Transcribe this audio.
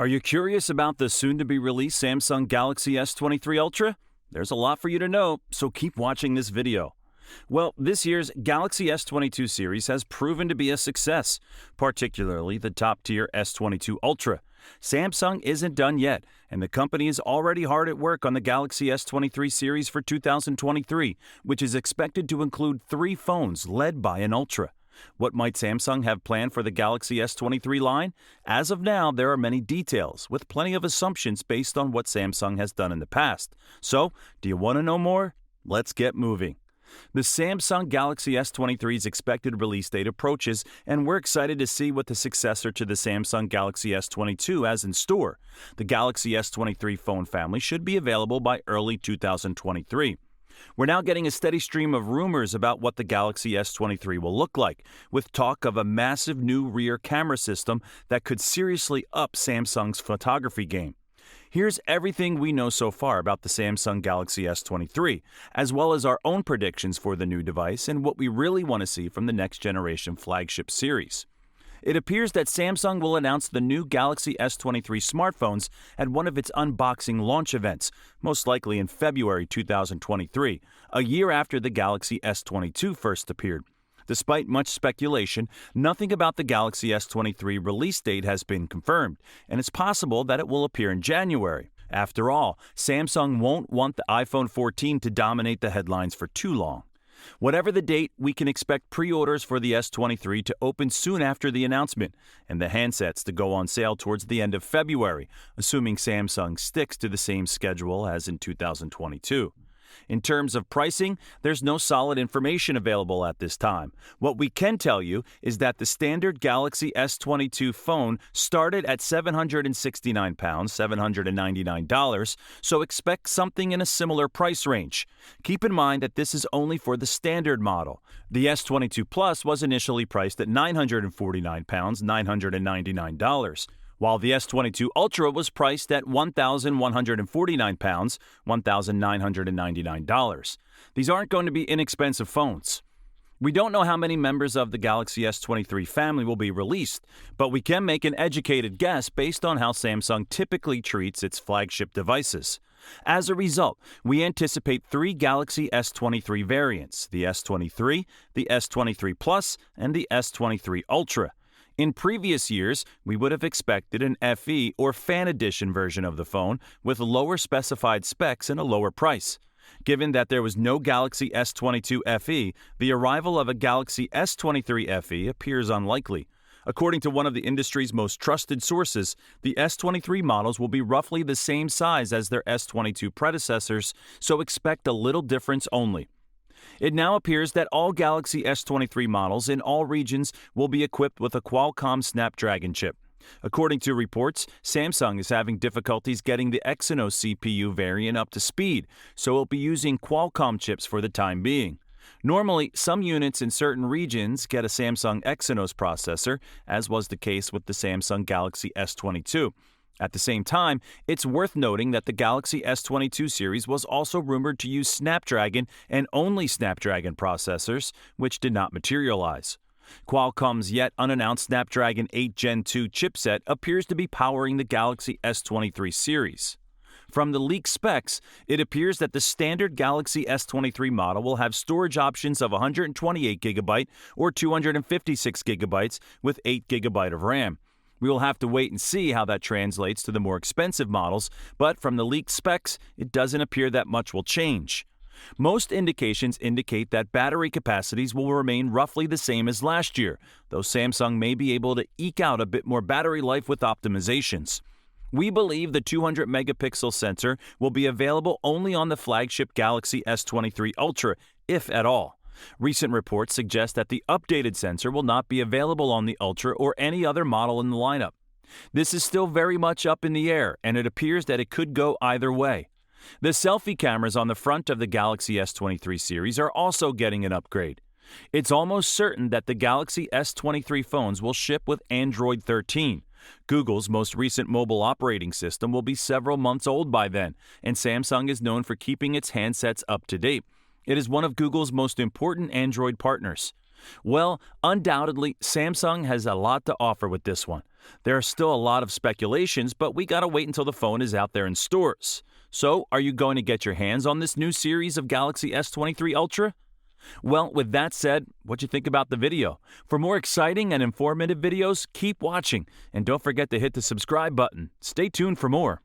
Are you curious about the soon-to-be-released Samsung Galaxy S23 Ultra? There's a lot for you to know, so keep watching this video. Well, this year's Galaxy S22 series has proven to be a success, particularly the top-tier S22 Ultra. Samsung isn't done yet, and the company is already hard at work on the Galaxy S23 series for 2023, which is expected to include 3 phones led by an Ultra. What might Samsung have planned for the Galaxy S23 line? As of now, there are many details, with plenty of assumptions based on what Samsung has done in the past. So, do you want to know more? Let's get moving. The Samsung Galaxy S23's expected release date approaches, and we're excited to see what the successor to the Samsung Galaxy S22 has in store. The Galaxy S23 phone family should be available by early 2023. We're now getting a steady stream of rumors about what the Galaxy S23 will look like, with talk of a massive new rear camera system that could seriously up Samsung's photography game. Here's everything we know so far about the Samsung Galaxy S23, as well as our own predictions for the new device and what we really want to see from the next generation flagship series. It appears that Samsung will announce the new Galaxy S23 smartphones at one of its unboxing launch events, most likely in February 2023, a year after the Galaxy S22 first appeared. Despite much speculation, nothing about the Galaxy S23 release date has been confirmed, and it's possible that it will appear in January. After all, Samsung won't want the iPhone 14 to dominate the headlines for too long. Whatever the date, we can expect pre-orders for the S23 to open soon after the announcement, and the handsets to go on sale towards the end of February, assuming Samsung sticks to the same schedule as in 2022. In terms of pricing, there's no solid information available at this time. What we can tell you is that the standard Galaxy S22 phone started at £769, $799, so expect something in a similar price range. Keep in mind that this is only for the standard model. The S22 Plus was initially priced at £949, $999. While the S22 Ultra was priced at £1,149, $1,999. These aren't going to be inexpensive phones. We don't know how many members of the Galaxy S23 family will be released, but we can make an educated guess based on how Samsung typically treats its flagship devices. As a result, we anticipate 3 Galaxy S23 variants: the S23, the S23 Plus, and the S23 Ultra. In previous years, we would have expected an FE or Fan Edition version of the phone with lower specified specs and a lower price. Given that there was no Galaxy S22 FE, the arrival of a Galaxy S23 FE appears unlikely. According to one of the industry's most trusted sources, the S23 models will be roughly the same size as their S22 predecessors, so expect a little difference only. It now appears that all Galaxy S23 models in all regions will be equipped with a Qualcomm Snapdragon chip. According to reports, Samsung is having difficulties getting the Exynos CPU variant up to speed, so it'll be using Qualcomm chips for the time being. Normally, some units in certain regions get a Samsung Exynos processor, as was the case with the Samsung Galaxy S22. At the same time, it's worth noting that the Galaxy S22 series was also rumored to use Snapdragon and only Snapdragon processors, which did not materialize. Qualcomm's yet unannounced Snapdragon 8 Gen 2 chipset appears to be powering the Galaxy S23 series. From the leaked specs, it appears that the standard Galaxy S23 model will have storage options of 128GB or 256GB with 8GB of RAM. We will have to wait and see how that translates to the more expensive models, but from the leaked specs, it doesn't appear that much will change. Most indications indicate that battery capacities will remain roughly the same as last year, though Samsung may be able to eke out a bit more battery life with optimizations. We believe the 200-megapixel sensor will be available only on the flagship Galaxy S23 Ultra, if at all. Recent reports suggest that the updated sensor will not be available on the Ultra or any other model in the lineup. This is still very much up in the air, and it appears that it could go either way. The selfie cameras on the front of the Galaxy S23 series are also getting an upgrade. It's almost certain that the Galaxy S23 phones will ship with Android 13. Google's most recent mobile operating system will be several months old by then, and Samsung is known for keeping its handsets up to date. It is one of Google's most important Android partners. Well, undoubtedly, Samsung has a lot to offer with this one. There are still a lot of speculations, but we gotta wait until the phone is out there in stores. So, are you going to get your hands on this new series of Galaxy S23 Ultra? Well, with that said, what'd you think about the video? For more exciting and informative videos, keep watching, and don't forget to hit the subscribe button. Stay tuned for more.